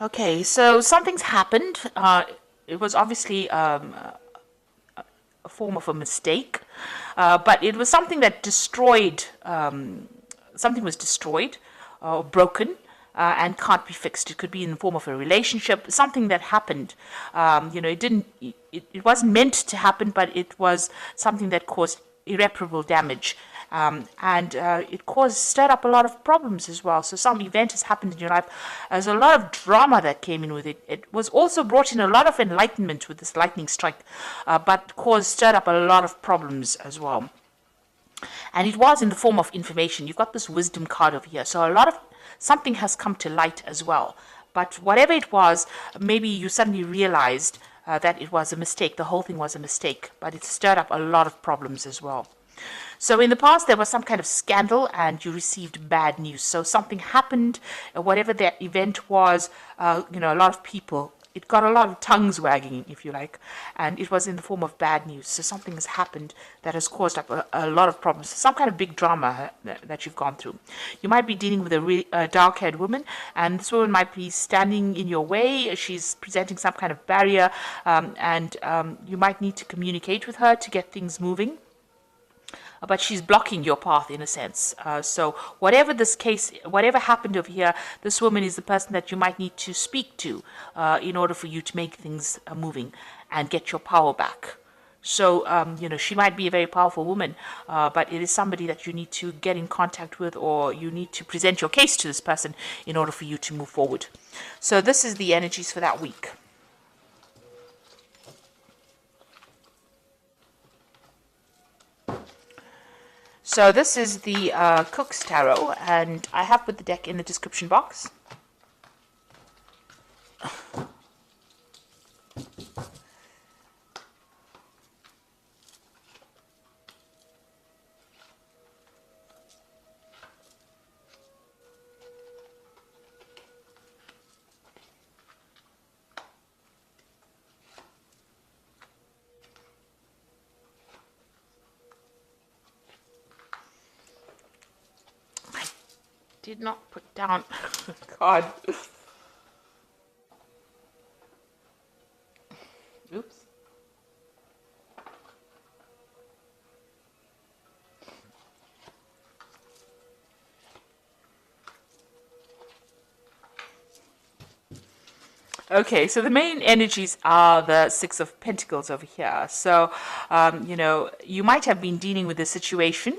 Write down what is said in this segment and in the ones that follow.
Okay, so something's happened. It was obviously a form of a mistake, but it was something that destroyed, something was destroyed or broken. And can't be fixed. It could be in the form of a relationship, something that happened. It didn't. It wasn't meant to happen, but it was something that caused irreparable damage. And it stirred up a lot of problems as well. So some event has happened in your life. There's a lot of drama that came in with it. It was also brought in a lot of enlightenment with this lightning strike, but stirred up a lot of problems as well. And it was in the form of information. You've got this wisdom card over here. So a lot of something has come to light as well. But whatever it was, maybe you suddenly realized that it was a mistake. The whole thing was a mistake, but it stirred up a lot of problems as well. So in the past, there was some kind of scandal and you received bad news. So something happened, whatever that event was, a lot of people, it got a lot of tongues wagging, if you like, and it was in the form of bad news. So something has happened that has caused up a lot of problems, some kind of big drama that you've gone through. You might be dealing with a dark-haired woman, and this woman might be standing in your way. She's presenting some kind of barrier, and you might need to communicate with her to get things moving. But she's blocking your path in a sense. So whatever this case, whatever happened over here, this woman is the person that you might need to speak to in order for you to make things moving and get your power back. So, she might be a very powerful woman, but it is somebody that you need to get in contact with, or you need to present your case to this person in order for you to move forward. So this is the energies for that week. So this is the Cook's Tarot, and I have put the deck in the description box. Did not put down. God. Oops. Okay, so the main energies are the Six of Pentacles over here. So, you might have been dealing with a situation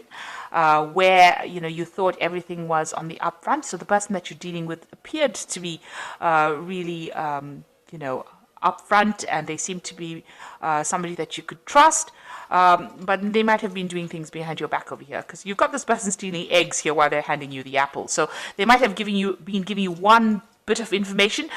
where, you thought everything was on the upfront. So the person that you're dealing with appeared to be really, upfront, and they seem to be somebody that you could trust. But they might have been doing things behind your back over here, because you've got this person stealing eggs here while they're handing you the apple. So they might have been giving you one bit of information,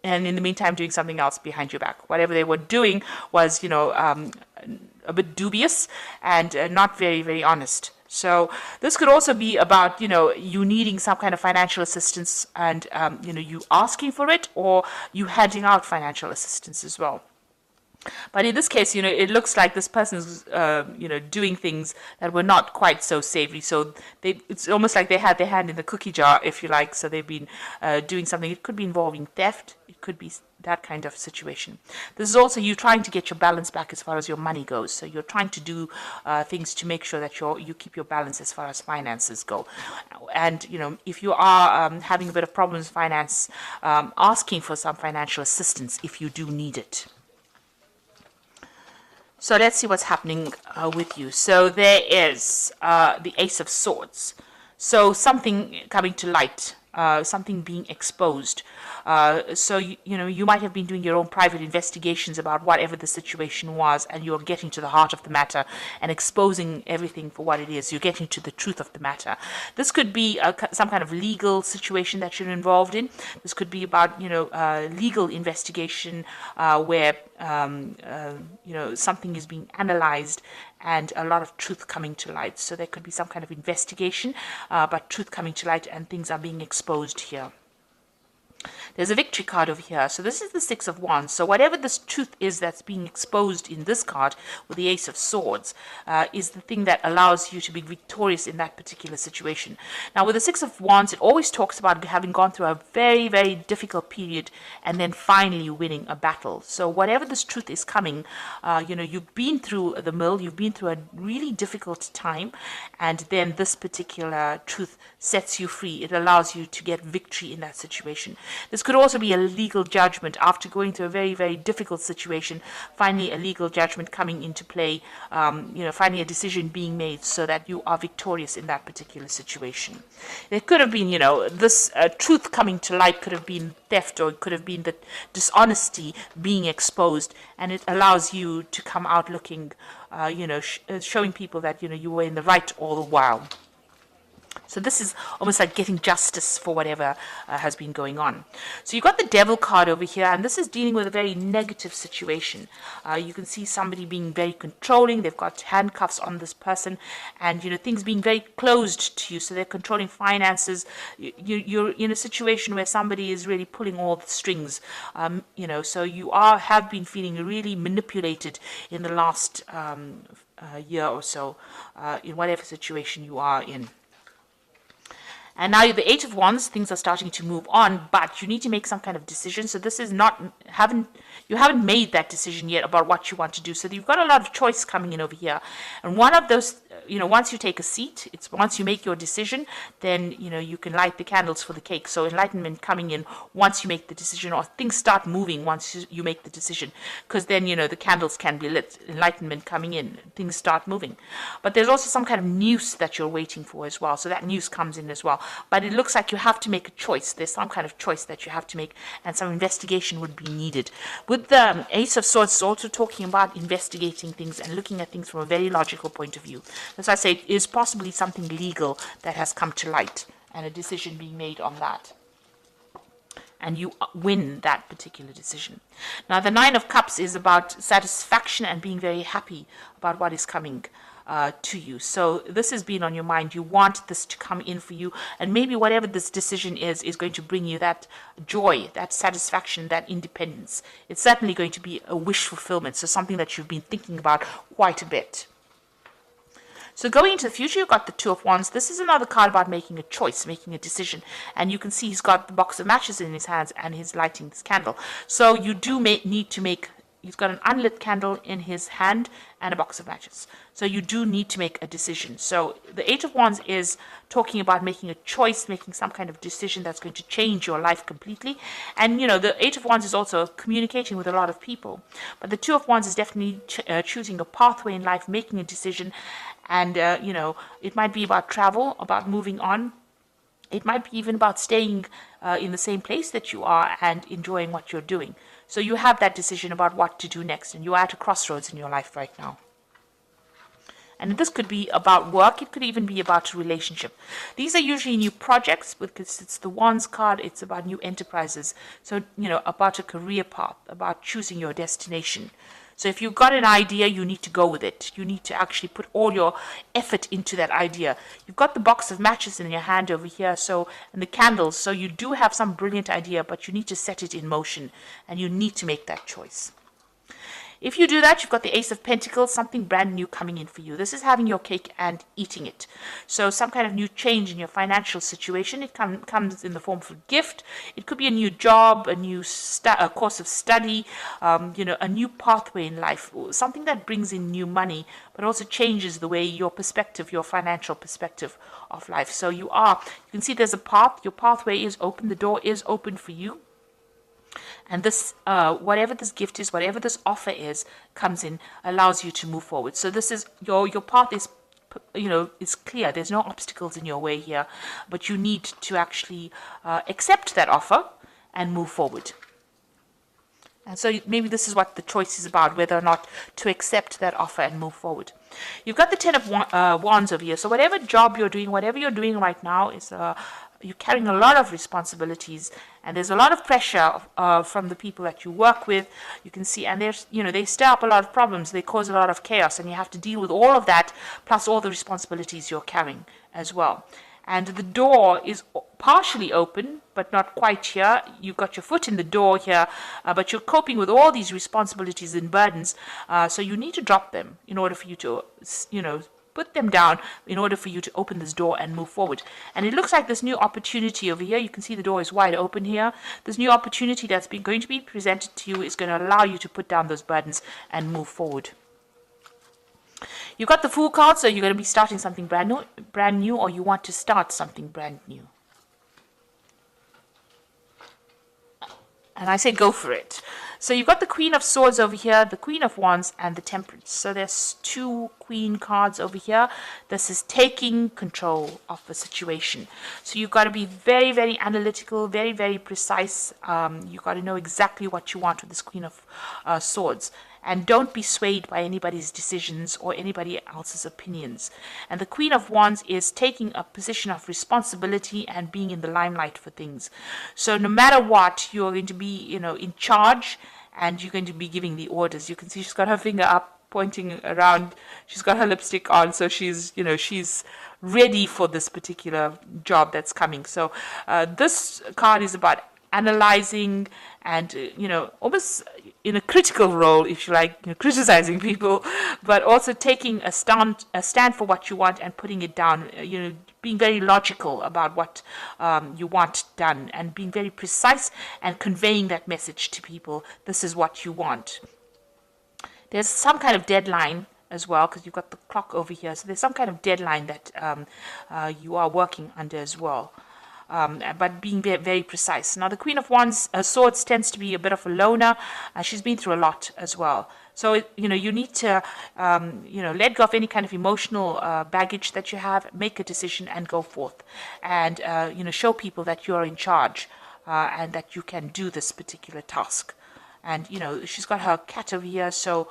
and in the meantime doing something else behind your back. Whatever they were doing was, a bit dubious and not very, very honest. So this could also be about, you needing some kind of financial assistance and, you asking for it, or you handing out financial assistance as well. But in this case, it looks like this person's, doing things that were not quite so savory. So it's almost like they had their hand in the cookie jar, if you like. So they've been doing something. It could be involving theft. It could be that kind of situation. This is also you trying to get your balance back as far as your money goes. So you're trying to do things to make sure that you keep your balance as far as finances go. And, if you are having a bit of problems with finance, asking for some financial assistance if you do need it. So let's see what's happening with you. So there is the Ace of Swords. So something coming to light, something being exposed. So, you might have been doing your own private investigations about whatever the situation was, and you're getting to the heart of the matter and exposing everything for what it is. You're getting to the truth of the matter. This could be some kind of legal situation that you're involved in. This could be about, legal investigation where, something is being analyzed and a lot of truth coming to light. So there could be some kind of investigation, but truth coming to light and things are being exposed here. There's a victory card over here. So this is the Six of Wands. So whatever this truth is that's being exposed in this card with the Ace of Swords is the thing that allows you to be victorious in that particular situation. Now with the Six of Wands, it always talks about having gone through a very, very difficult period and then finally winning a battle. So whatever this truth is coming, you've been through the mill, you've been through a really difficult time, and then this particular truth sets you free. It allows you to get victory in that situation. This could also be a legal judgment after going through a very, very difficult situation. Finally, a legal judgment coming into play, finally a decision being made so that you are victorious in that particular situation. There could have been, this truth coming to light could have been theft, or it could have been the dishonesty being exposed, and it allows you to come out looking, showing people that, you were in the right all the while. So this is almost like getting justice for whatever has been going on. So you've got the Devil card over here, and this is dealing with a very negative situation. You can see somebody being very controlling. They've got handcuffs on this person, and things being very closed to you. So they're controlling finances. You're in a situation where somebody is really pulling all the strings. So you have been feeling really manipulated in the last year or so, in whatever situation you are in. And now the Eight of Wands, things are starting to move on, but you need to make some kind of decision. So this is you haven't made that decision yet about what you want to do. So you've got a lot of choice coming in over here. And one of those, once you take a seat, once you make your decision, then, you can light the candles for the cake. So enlightenment coming in once you make the decision, or things start moving once you make the decision. Because then, the candles can be lit, enlightenment coming in, things start moving. But there's also some kind of news that you're waiting for as well. So that news comes in as well. But it looks like you have to make a choice. There's some kind of choice that you have to make, and some investigation would be needed. With the Ace of Swords, it's also talking about investigating things and looking at things from a very logical point of view. As I say, it is possibly something legal that has come to light, and a decision being made on that. And you win that particular decision. Now, the Nine of Cups is about satisfaction and being very happy about what is coming to you. So this has been on your mind. You want this to come in for you, and maybe whatever this decision is going to bring you that joy, that satisfaction, that independence. It's certainly going to be a wish fulfillment, so something that you've been thinking about quite a bit. So going into the future, you've got the Two of Wands. This is another card about making a choice, making a decision. And you can see he's got the box of matches in his hands, and he's lighting this candle. So you do need to make, he's got an unlit candle in his hand and a box of matches. So you do need to make a decision. So the Eight of Wands is talking about making a choice, making some kind of decision that's going to change your life completely. And, the Eight of Wands is also communicating with a lot of people. But the Two of Wands is definitely choosing a pathway in life, making a decision. And, it might be about travel, about moving on. It might be even about staying in the same place that you are and enjoying what you're doing. So you have that decision about what to do next, and you're at a crossroads in your life right now. And this could be about work. It could even be about a relationship. These are usually new projects because it's the Wands card. It's about new enterprises. So, about a career path, about choosing your destination. So if you've got an idea, you need to go with it. You need to actually put all your effort into that idea. You've got the box of matches in your hand over here, and the candles. So you do have some brilliant idea, but you need to set it in motion, and you need to make that choice. If you do that, you've got the Ace of Pentacles, something brand new coming in for you. This is having your cake and eating it. So some kind of new change in your financial situation. It comes in the form of a gift. It could be a new job, a new course of study, a new pathway in life, something that brings in new money, but also changes the way your financial perspective of life. So you can see there's a path. Your pathway is open. The door is open for you. And this, whatever this gift is, whatever this offer is, comes in, allows you to move forward. So this is your path is, is clear. There's no obstacles in your way here, but you need to actually accept that offer and move forward. And so maybe this is what the choice is about, whether or not to accept that offer and move forward. You've got the Ten of Wands over here. So whatever job you're doing, whatever you're doing right now is you're carrying a lot of responsibilities, and there's a lot of pressure from the people that you work with. You can see, and they stir up a lot of problems. They cause a lot of chaos, and you have to deal with all of that, plus all the responsibilities you're carrying as well. and the door is partially open, but not quite here. You've got your foot in the door here, but you're coping with all these responsibilities and burdens, so you need to drop them in order for you to, put them down in order for you to open this door and move forward. And it looks like this new opportunity over here, you can see the door is wide open here. This new opportunity that's going to be presented to you is going to allow you to put down those burdens and move forward. You've got the Fool card, so you're going to be starting something brand new, or you want to start something brand new. And I say go for it. So you've got the Queen of Swords over here, the Queen of Wands, and the Temperance. So there's 2 Queen cards over here. This is taking control of the situation. So you've got to be very, very analytical, very, very precise. You've got to know exactly what you want with this Queen of Swords. And don't be swayed by anybody's decisions or anybody else's opinions. And the Queen of Wands is taking a position of responsibility and being in the limelight for things. So no matter what, you're going to be, in charge, and you're going to be giving the orders. You can see she's got her finger up, pointing around. She's got her lipstick on, so she's ready for this particular job that's coming. So this card is about analyzing and almost in a critical role, if you like, criticizing people, but also taking a stand for what you want and putting it down, being very logical about what you want done, and being very precise and conveying that message to people. This is what you want. There's some kind of deadline as well, because you've got the clock over here, so there's some kind of deadline that you are working under as well. But being very, very precise. Now, the Queen of Wands, Swords tends to be a bit of a loner. She's been through a lot as well. So, you need to, let go of any kind of emotional baggage that you have, make a decision and go forth. And, show people that you're in charge and that you can do this particular task. And, she's got her cat over here, so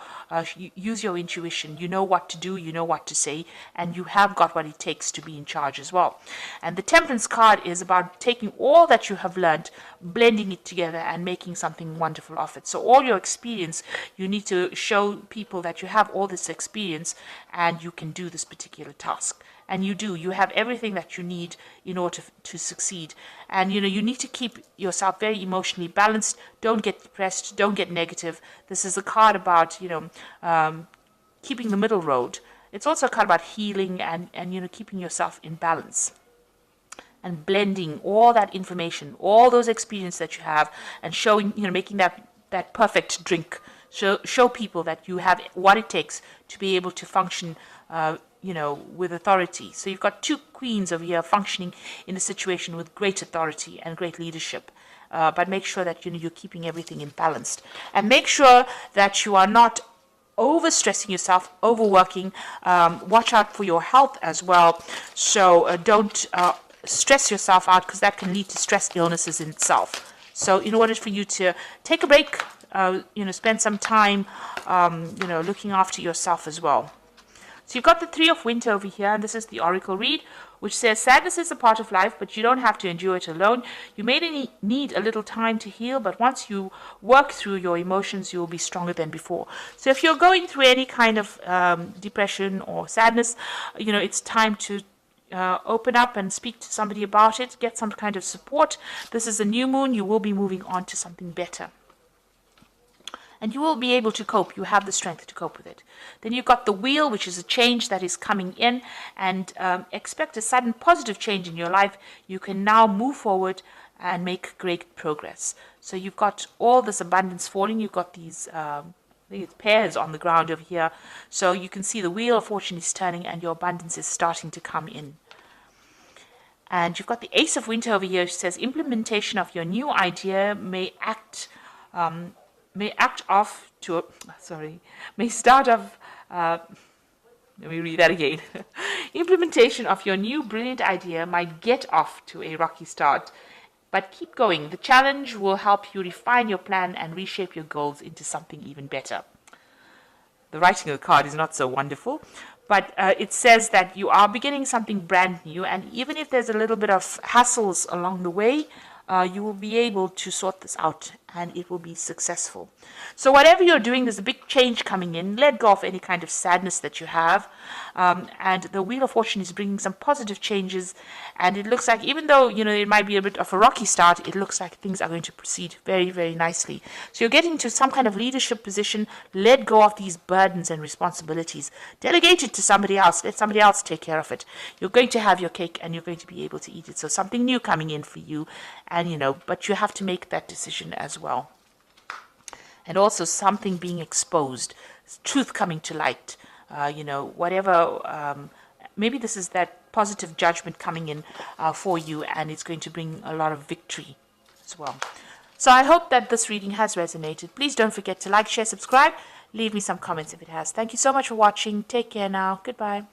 use your intuition. You know what to do, you know what to say, and you have got what it takes to be in charge as well. And the Temperance card is about taking all that you have learned, blending it together, and making something wonderful of it. So all your experience, you need to show people that you have all this experience, and you can do this particular task. And you do. You have everything that you need in order to succeed. And, you need to keep yourself very emotionally balanced. Don't get depressed. Don't get negative. This is a card about, keeping the middle road. It's also a card about healing and keeping yourself in balance. And blending all that information, all those experiences that you have, and showing, making that perfect drink. Show people that you have what it takes to be able to function with authority. So you've got 2 queens over here functioning in a situation with great authority and great leadership. But make sure that you're keeping everything in balance. And make sure that you are not overstressing yourself, overworking. Watch out for your health as well. So don't stress yourself out, because that can lead to stress illnesses in itself. So in order for you to take a break, spend some time, looking after yourself as well. So you've got the 3 of Winter over here, and this is the Oracle read, which says, sadness is a part of life, but you don't have to endure it alone. You may need a little time to heal, but once you work through your emotions, you will be stronger than before. So if you're going through any kind of depression or sadness, it's time to open up and speak to somebody about it, get some kind of support. This is a new moon. You will be moving on to something better. And you will be able to cope. You have the strength to cope with it. Then you've got the Wheel, which is a change that is coming in, and expect a sudden positive change in your life. You can now move forward and make great progress. So you've got all this abundance falling. You've got these I think it's pears on the ground over here. So you can see the Wheel of Fortune is turning and your abundance is starting to come in. And you've got the Ace of Winter over here, which says implementation of your new idea may start off, let me read that again. Implementation of your new brilliant idea might get off to a rocky start, but keep going. The challenge will help you refine your plan and reshape your goals into something even better. The writing of the card is not so wonderful, but it says that you are beginning something brand new, and even if there's a little bit of hassles along the way, you will be able to sort this out and it will be successful. So whatever you're doing, there's a big change coming in. Let go of any kind of sadness that you have. And the Wheel of Fortune is bringing some positive changes. And it looks like, even though, it might be a bit of a rocky start, it looks like things are going to proceed very, very nicely. So you're getting to some kind of leadership position. Let go of these burdens and responsibilities. Delegate it to somebody else. Let somebody else take care of it. You're going to have your cake and you're going to be able to eat it. So something new coming in for you. And, but you have to make that decision as well. And also something being exposed, truth coming to light, whatever, maybe this is that positive judgment coming in for you, and it's going to bring a lot of victory as well. So I hope that this reading has resonated. Please don't forget to like, share, subscribe. Leave me some comments if it has. Thank you so much for watching. Take care now. Goodbye.